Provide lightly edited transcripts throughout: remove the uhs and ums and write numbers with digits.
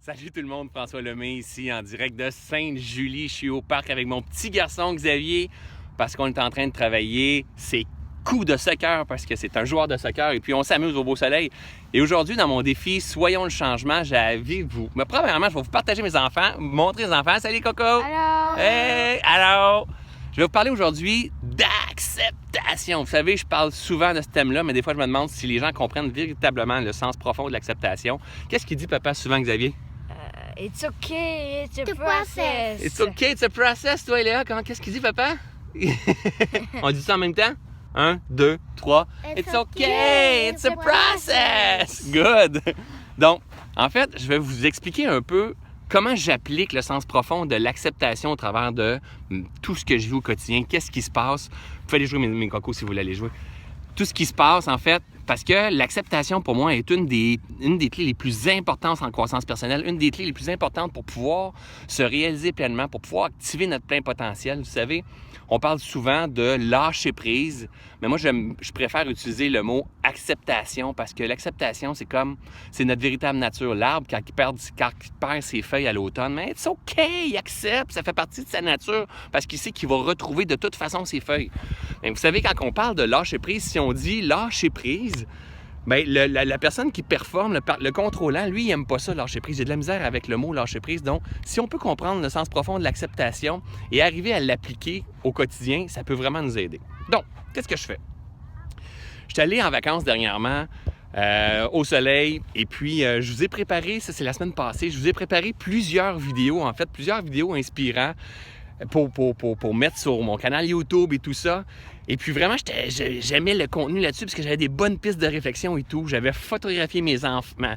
Salut tout le monde, François Lemay ici en direct de Sainte-Julie. Je suis au parc avec mon petit garçon Xavier parce qu'on est en train de travailler ses coups de soccer parce que c'est un joueur de soccer et puis on s'amuse au beau soleil. Et aujourd'hui, dans mon défi Soyons le changement, j'ai envie de vous... Mais premièrement, je vais vous partager mes enfants, vous montrer les enfants. Salut Coco! Allô! Hey! Allô! Je vais vous parler aujourd'hui d'acceptation. Vous savez, je parle souvent de ce thème-là, mais des fois, je me demande si les gens comprennent véritablement le sens profond de l'acceptation. Qu'est-ce qu'il dit, papa, souvent, Xavier? It's okay, it's a process. It's okay, it's a process, toi et Léa. Qu'est-ce qu'il dit, papa? On dit ça en même temps? 1, 2, 3. It's okay, it's a process. Good. Donc, en fait, je vais vous expliquer un peu comment j'applique le sens profond de l'acceptation au travers de tout ce que je vis au quotidien. Qu'est-ce qui se passe? Vous pouvez aller jouer mes cocos si vous voulez aller jouer. Tout ce qui se passe, en fait, parce que l'acceptation, pour moi, est une des clés les plus importantes en croissance personnelle, une des clés les plus importantes pour pouvoir se réaliser pleinement, pour pouvoir activer notre plein potentiel. Vous savez, on parle souvent de lâcher prise, mais moi, je préfère utiliser le mot acceptation parce que l'acceptation, c'est notre véritable nature. L'arbre, quand il perd ses feuilles à l'automne, mais c'est OK, il accepte, ça fait partie de sa nature parce qu'il sait qu'il va retrouver de toute façon ses feuilles. Mais vous savez, quand on parle de lâcher prise, si on dit lâcher prise, bien, la personne qui performe, le contrôlant, lui, il n'aime pas ça, lâcher prise. J'ai de la misère avec le mot lâcher prise. Donc, si on peut comprendre le sens profond de l'acceptation et arriver à l'appliquer au quotidien, ça peut vraiment nous aider. Donc, qu'est-ce que je fais? Je suis allé en vacances dernièrement au soleil et puis je vous ai préparé, ça c'est la semaine passée, je vous ai préparé plusieurs vidéos inspirantes pour mettre sur mon canal YouTube et tout ça. Et puis vraiment, j'aimais le contenu là-dessus parce que j'avais des bonnes pistes de réflexion et tout. J'avais photographié mes enfants,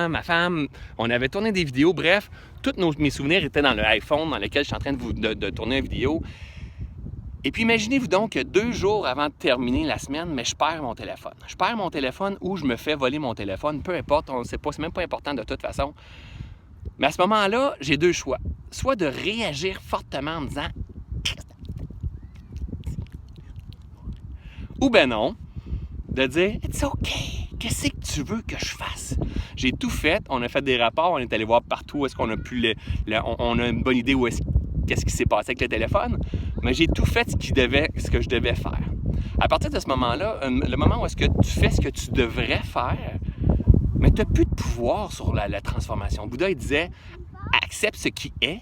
ma femme. On avait tourné des vidéos. Bref, tous mes souvenirs étaient dans le iPhone dans lequel je suis en train de tourner une vidéo. Et puis imaginez-vous donc que 2 jours avant de terminer la semaine, mais je perds mon téléphone. Je perds mon téléphone ou je me fais voler mon téléphone. Peu importe, on ne sait pas, c'est même pas important de toute façon. Mais à ce moment-là, j'ai 2 choix. Soit de réagir fortement en me disant ou ben non, de dire It's OK, qu'est-ce que tu veux que je fasse? J'ai tout fait, on a fait des rapports, on est allé voir partout où est-ce qu'on a pu on a une bonne idée qu'est-ce qui s'est passé avec le téléphone, mais j'ai tout fait ce que je devais faire. À partir de ce moment-là, le moment où est-ce que tu fais ce que tu devrais faire, mais tu n'as plus de pouvoir sur la transformation. Bouddha, il disait accepte ce qui est.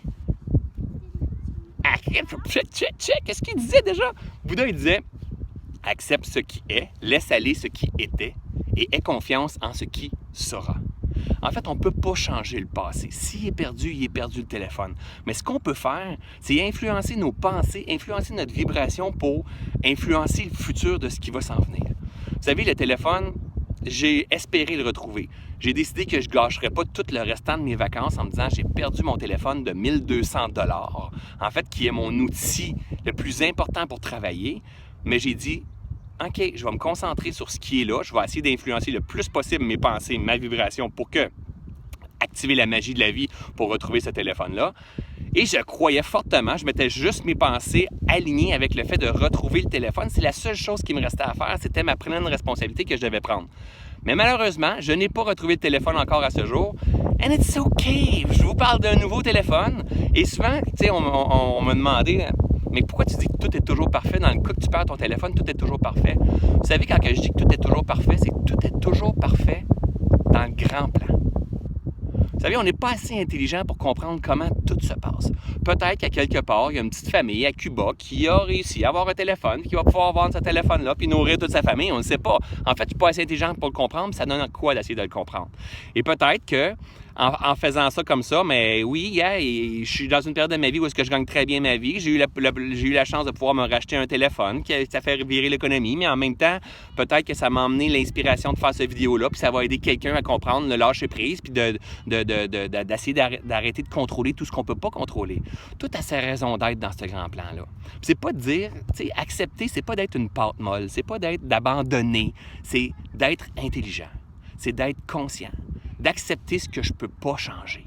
Qu'est-ce qu'il disait déjà? Bouddha, il disait accepte ce qui est, laisse aller ce qui était et aie confiance en ce qui sera. En fait, on ne peut pas changer le passé. S'il est perdu, il est perdu le téléphone. Mais ce qu'on peut faire, c'est influencer nos pensées, influencer notre vibration pour influencer le futur de ce qui va s'en venir. Vous savez, le téléphone, j'ai espéré le retrouver. J'ai décidé que je ne gâcherais pas tout le restant de mes vacances en me disant j'ai perdu mon téléphone de 1200 $. En fait, qui est mon outil le plus important pour travailler. Mais j'ai dit OK, je vais me concentrer sur ce qui est là. Je vais essayer d'influencer le plus possible mes pensées, ma vibration pour activer la magie de la vie pour retrouver ce téléphone-là. Et je croyais fortement, je mettais juste mes pensées alignées avec le fait de retrouver le téléphone. C'est la seule chose qui me restait à faire, c'était ma pleine responsabilité que je devais prendre. Mais malheureusement, je n'ai pas retrouvé le téléphone encore à ce jour. And it's okay! Je vous parle d'un nouveau téléphone. Et souvent, tu sais, on m'a demandé mais pourquoi tu dis que tout est toujours parfait? Dans le cas que tu perds ton téléphone, tout est toujours parfait. Vous savez, quand je dis que tout est toujours parfait, c'est que tout est toujours parfait dans le grand plan. Vous savez, on n'est pas assez intelligent pour comprendre comment tout se passe. Peut-être qu'à quelque part, il y a une petite famille à Cuba qui a réussi à avoir un téléphone, qui va pouvoir vendre ce téléphone-là puis nourrir toute sa famille. On ne sait pas. En fait, je ne suis pas assez intelligent pour le comprendre, ça donne quoi d'essayer de le comprendre? Et peut-être que en faisant ça comme ça, mais oui, je suis dans une période de ma vie où est-ce que je gagne très bien ma vie. J'ai eu la chance de pouvoir me racheter un téléphone, ça fait virer l'économie, mais en même temps, peut-être que ça m'a amené l'inspiration de faire cette vidéo-là, puis ça va aider quelqu'un à comprendre le lâcher prise, puis d'essayer d'arrêter de contrôler tout ce qu'on peut pas contrôler. Tout a sa raison d'être dans ce grand plan-là. Puis c'est pas de dire, tu sais, accepter, c'est pas d'être une pâte molle, c'est pas d'abandonner, c'est d'être intelligent, c'est d'être conscient, d'accepter ce que je ne peux pas changer.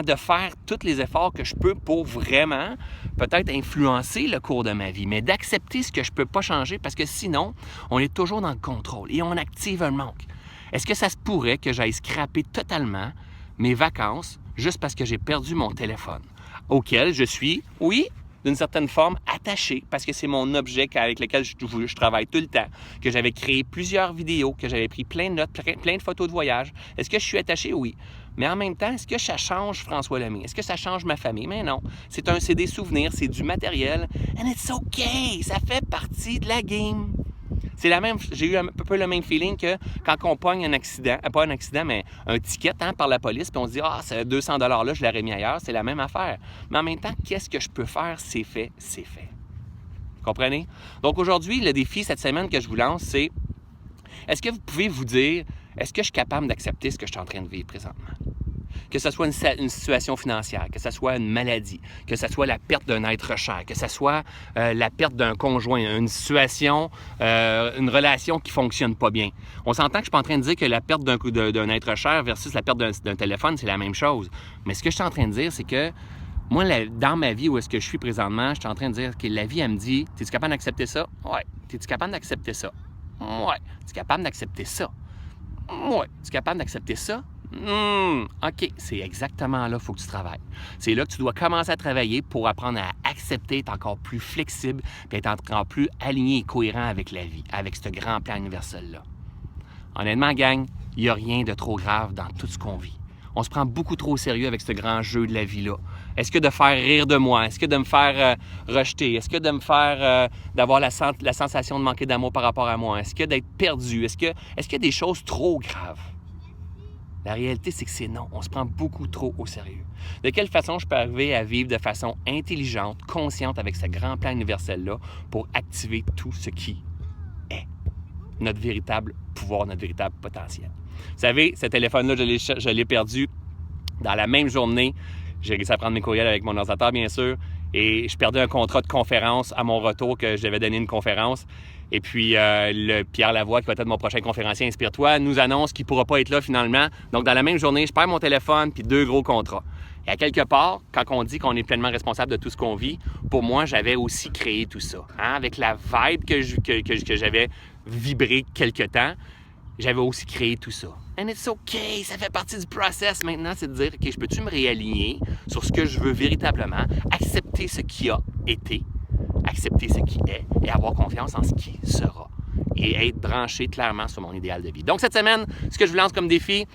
De faire tous les efforts que je peux pour vraiment peut-être influencer le cours de ma vie, mais d'accepter ce que je ne peux pas changer parce que sinon, on est toujours dans le contrôle et on active un manque. Est-ce que ça se pourrait que j'aille scraper totalement mes vacances juste parce que j'ai perdu mon téléphone, auquel je suis, oui, d'une certaine forme, attaché, parce que c'est mon objet avec lequel je travaille tout le temps, que j'avais créé plusieurs vidéos, que j'avais pris plein de notes, plein de photos de voyage. Est-ce que je suis attaché? Oui. Mais en même temps, est-ce que ça change François Lemay? Est-ce que ça change ma famille? Mais non. C'est des souvenirs, c'est du matériel. And it's okay! Ça fait partie de la game. C'est la même, j'ai eu un peu le même feeling que quand on pogne un accident, pas un accident, mais un ticket par la police, puis on se dit « Ah, ce 200$-là, je l'aurais mis ailleurs. » C'est la même affaire. Mais en même temps, qu'est-ce que je peux faire? C'est fait, c'est fait. Comprenez? Donc aujourd'hui, le défi cette semaine que je vous lance, c'est est-ce que vous pouvez vous dire, est-ce que je suis capable d'accepter ce que je suis en train de vivre présentement? Que ce soit une situation financière, que ce soit une maladie, que ce soit la perte d'un être cher, que ce soit la perte d'un conjoint, une situation, une relation qui ne fonctionne pas bien. On s'entend que je ne suis pas en train de dire que la perte d'un être cher versus la perte d'un téléphone, c'est la même chose. Mais ce que je suis en train de dire, c'est que moi, dans ma vie où est-ce que je suis présentement, je suis en train de dire que la vie, elle me dit, es-tu capable d'accepter ça? Ouais. Es-tu capable d'accepter ça? Ouais. Es-tu capable d'accepter ça? Ouais. Es-tu capable d'accepter ça? OK, c'est exactement là qu'il faut que tu travailles. C'est là que tu dois commencer à travailler pour apprendre à accepter, être encore plus flexible, puis être encore plus aligné et cohérent avec la vie, avec ce grand plan universel-là. Honnêtement, gang, il n'y a rien de trop grave dans tout ce qu'on vit. On se prend beaucoup trop au sérieux avec ce grand jeu de la vie-là. Est-ce que de faire rire de moi? Est-ce que de me faire rejeter? Est-ce que de me faire d'avoir la sensation de manquer d'amour par rapport à moi? Est-ce que d'être perdu? Est-ce qu'il y a des choses trop graves? La réalité, c'est que c'est non. On se prend beaucoup trop au sérieux. De quelle façon je peux arriver à vivre de façon intelligente, consciente avec ce grand plan universel-là pour activer tout ce qui est notre véritable pouvoir, notre véritable potentiel? Vous savez, ce téléphone-là, je l'ai perdu dans la même journée. J'ai réussi à prendre mes courriels avec mon ordinateur, bien sûr, et je perdais un contrat de conférence à mon retour que je devais donner une conférence. Et puis, le Pierre Lavoie, qui va être mon prochain conférencier Inspire-toi, nous annonce qu'il ne pourra pas être là finalement. Donc, dans la même journée, je perds mon téléphone puis 2 gros contrats. Et à quelque part, quand on dit qu'on est pleinement responsable de tout ce qu'on vit, pour moi, j'avais aussi créé tout ça. Avec la vibe que j'avais vibré quelque temps, j'avais aussi créé tout ça. And it's okay, ça fait partie du process maintenant, c'est de dire, OK, je peux-tu me réaligner sur ce que je veux véritablement, accepter ce qui a été, accepter ce qui est et avoir confiance en ce qui sera. Et être branché clairement sur mon idéal de vie. Donc, cette semaine, ce que je vous lance comme défi,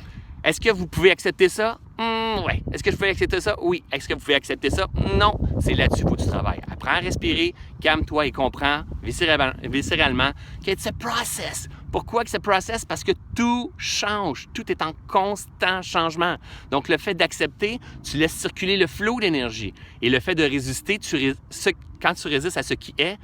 est-ce que vous pouvez accepter ça? Oui. Est-ce que je peux accepter ça? Oui. Est-ce que vous pouvez accepter ça? Non. C'est là-dessus qu'il faut que tu travailles. Apprends à respirer, calme-toi et comprends viscéralement que c'est un process. Pourquoi que c'est un process? Parce que tout change. Tout est en constant changement. Donc, le fait d'accepter, tu laisses circuler le flot d'énergie. Et le fait de résister, quand tu résistes à ce qui est,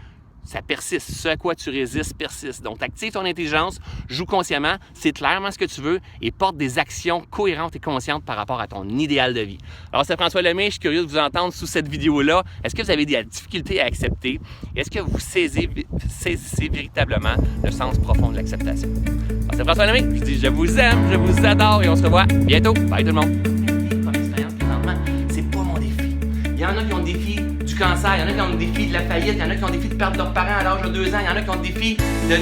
ça persiste. Ce à quoi tu résistes persiste. Donc, active ton intelligence, joue consciemment, c'est clairement ce que tu veux et porte des actions cohérentes et conscientes par rapport à ton idéal de vie. Alors, c'est François Lemay, je suis curieux de vous entendre sous cette vidéo-là. Est-ce que vous avez des difficultés à accepter? Est-ce que vous saisissez véritablement le sens profond de l'acceptation? Alors, c'est François Lemay, je dis je vous aime, je vous adore et on se revoit bientôt. Bye tout le monde! Comme expérience présentement, c'est pas mon défi. Il y en a qui ont le défi du cancer, il y en a qui ont le défi de la faillite, il y en a qui ont le défi de perdre leurs parents à l'âge de 2 ans, il y en a qui ont le défi de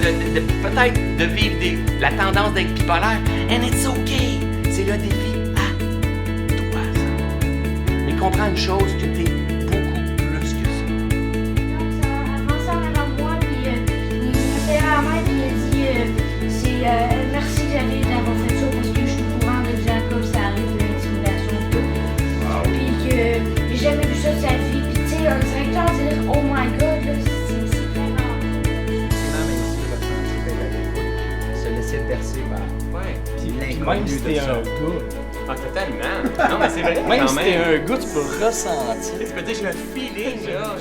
peut-être de vivre la tendance d'être bipolaire. And it's okay! C'est le défi à toi, ça. Mais comprends une chose, que t'es beaucoup plus que ça. Avant ça, madame, moi, puis il était à la main, puis il a dit merci Xavier d'avoir fait ça parce que je suis au courant de Jacob, ça arrive, l'intimidation et tout. Wow. Puis que j'ai jamais vu ça de sa vie. Puis tu sais, un directeur dire oh my god, là, c'est vraiment. Se laisser bercer par. Ouais. Puis Même si t'es un gars. Ah, totalement. Non, mais c'est vrai. Même quand si t'es un gars, tu peux ressentir. Tu peux dire, j'ai un feeling, là.